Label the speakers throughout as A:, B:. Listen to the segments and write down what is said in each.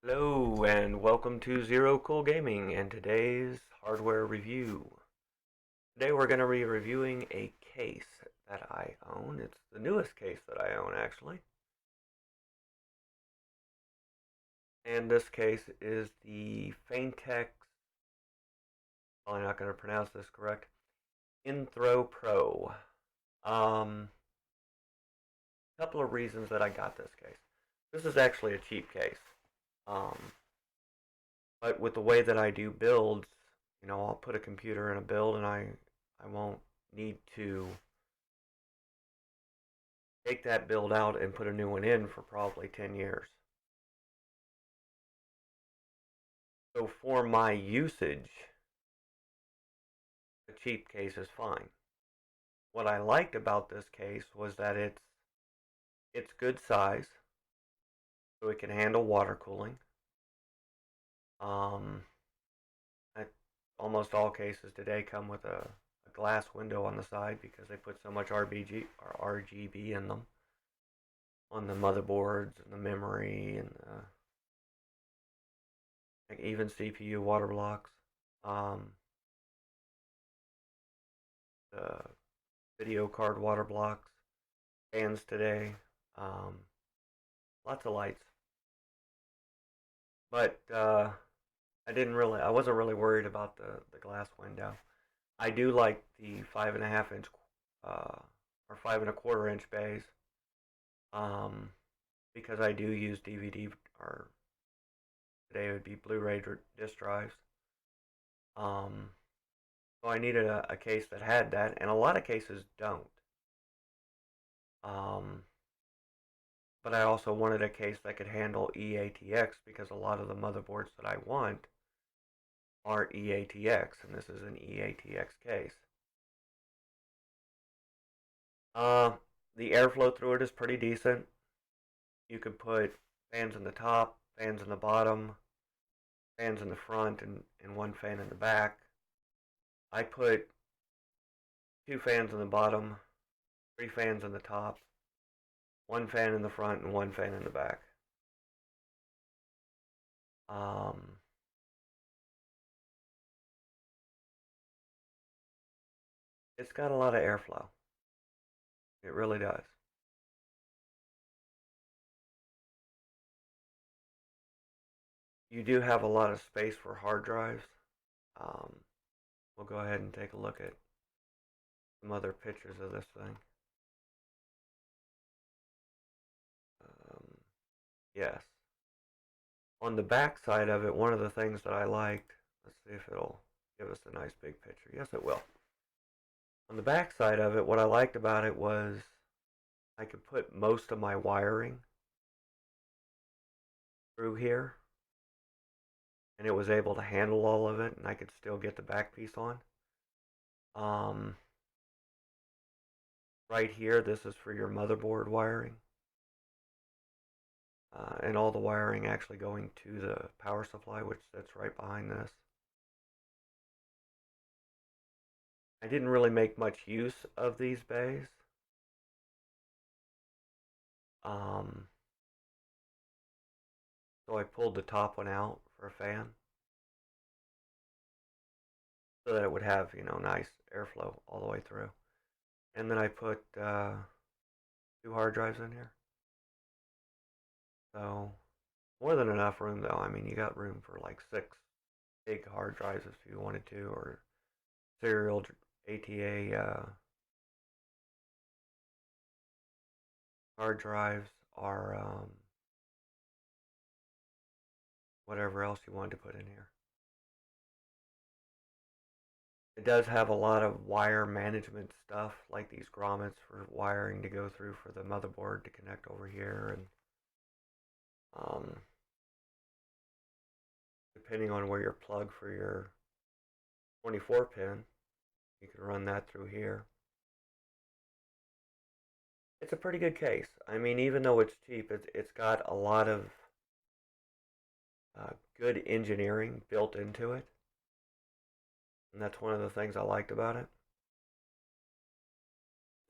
A: Hello and welcome to Zero Cool Gaming and today's hardware review. Today we're going to be reviewing a case that I own. It's the newest case that I own actually. And this case is the Phanteks, probably not going to pronounce this correct, Enthoo Pro. Couple of reasons that I got this case. This is actually a cheap case. Um, but with the way that I do builds, I'll put a computer in a build and I won't need to take that build out and put a new one in for probably 10 years. So for my usage, a cheap case is fine. What I liked about this case was that it's good size, so it can handle water cooling. Um, I, Almost all cases today come with a glass window on the side because they put so much RGB in them on the motherboards and the memory and like even CPU water blocks. Um, the video card water blocks, fans today, um, lots of lights. But I wasn't really worried about the glass window. I do like the 5.5 inch or 5.25 inch bays, um, because I do use DVD or today it would be Blu-ray disc drives. Um, so I needed a case that had that, and a lot of cases don't. Um, but I also wanted a case that could handle eATX because a lot of the motherboards that I want are eATX, and this is an eATX case. Uh, the airflow through it is pretty decent. You could put fans in the top, fans in the bottom, fans in the front, and one fan in the back. I put two fans in the bottom, three fans in the top, one fan in the front, and one fan in the back. Um, it's got a lot of airflow. It really does. You do have a lot of space for hard drives. Um, we'll go ahead and take a look at some other pictures of this thing. Um, yes. On the back side of it, one of the things that I liked, let's see if it'll give us a nice big picture. Yes, it will. On the back side of it, what I liked about it was I could put most of my wiring through here, and it was able to handle all of it, and I could still get the back piece on. Um, right here, this is for your motherboard wiring. And all the wiring actually going to the power supply, which that's right behind this. I didn't really make much use of these bays. Um, so I pulled the top one out for a fan so that it would have, nice airflow all the way through. And then I put two hard drives in here. So more than enough room though. I mean, you got room for like 6 big hard drives if you wanted to, or serial ATA hard drives, or whatever else you wanted to put in here. It does have a lot of wire management stuff, like these grommets for wiring to go through for the motherboard to connect over here, and um, depending on where your plug for your 24 pin, you can run that through here. It's a pretty good case. I mean, even though it's cheap, it's got a lot of good engineering built into it, and that's one of the things I liked about it.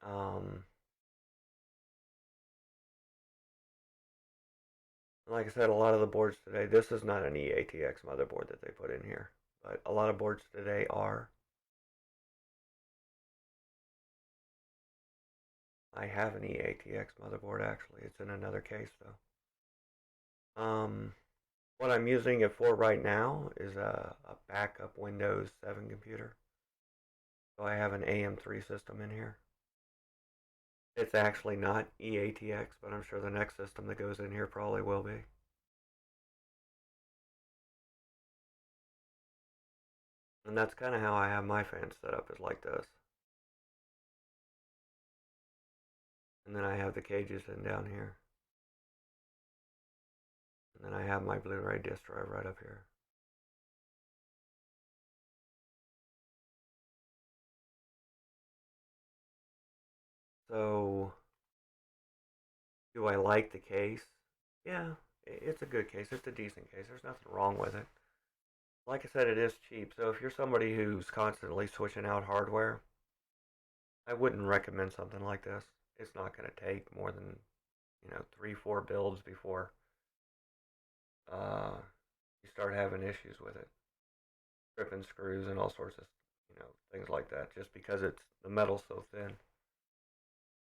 A: Um, Like I said, a lot of the boards today, this is not an EATX motherboard that they put in here, but a lot of boards today are. I have an EATX motherboard actually. It's in another case though. What I'm using it for right now is a backup Windows 7 computer. So I have an AM3 system in here. It's actually not EATX, but I'm sure the next system that goes in here probably will be. And that's kind of how I have my fans set up, is like this. And then I have the cages in down here. And then I have my Blu-ray disc drive right up here. So, do I like the case? Yeah, it's a good case. It's a decent case. There's nothing wrong with it. Like I said, it is cheap. So if you're somebody who's constantly switching out hardware, I wouldn't recommend something like this. It's not going to take more than, 3, 4 builds before uh, you start having issues with it, tripping screws and all sorts of, things like that. Just because the metal's so thin.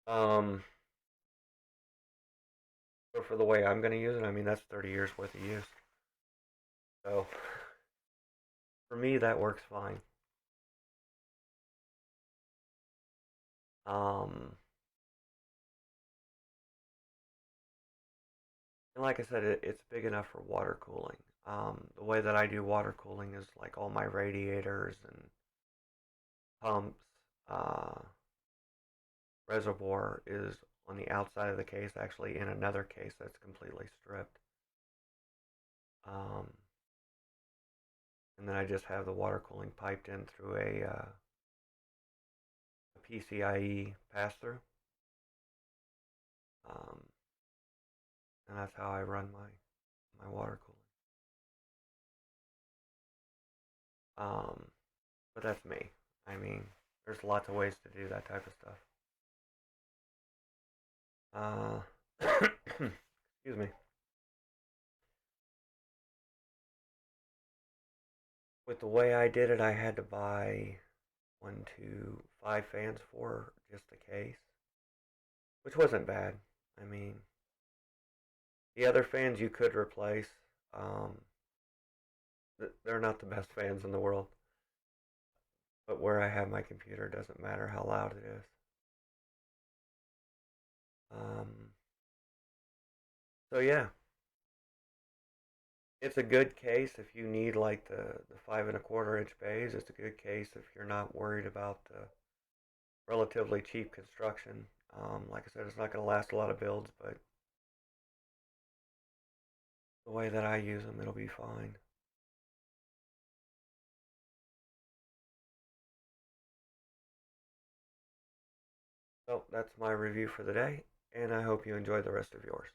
A: Um, but for the way I'm going to use it, I mean that's 30 years worth of use. So for me, that works fine. Um, and like I said, it's big enough for water cooling. The way that I do water cooling is like all my radiators and pumps, uh, reservoir is on the outside of the case, actually in another case that's completely stripped. Um, and then I just have the water cooling piped in through a PCIe pass through. Um, and that's how I run my water cooling. But that's me. I mean, there's lots of ways to do that type of stuff. Excuse me. With the way I did it, I had to buy 5 fans for just the case, which wasn't bad. I mean, the other fans you could replace. Um, they're not the best fans in the world, but where I have my computer doesn't matter how loud it is. Um, so yeah, it's a good case if you need like the 5 1/4 inch bays. It's a good case if you're not worried about the relatively cheap construction. Like I said, it's not going to last a lot of builds, but the way that I use them, it'll be fine. So that's my review for the day, and I hope you enjoy the rest of yours.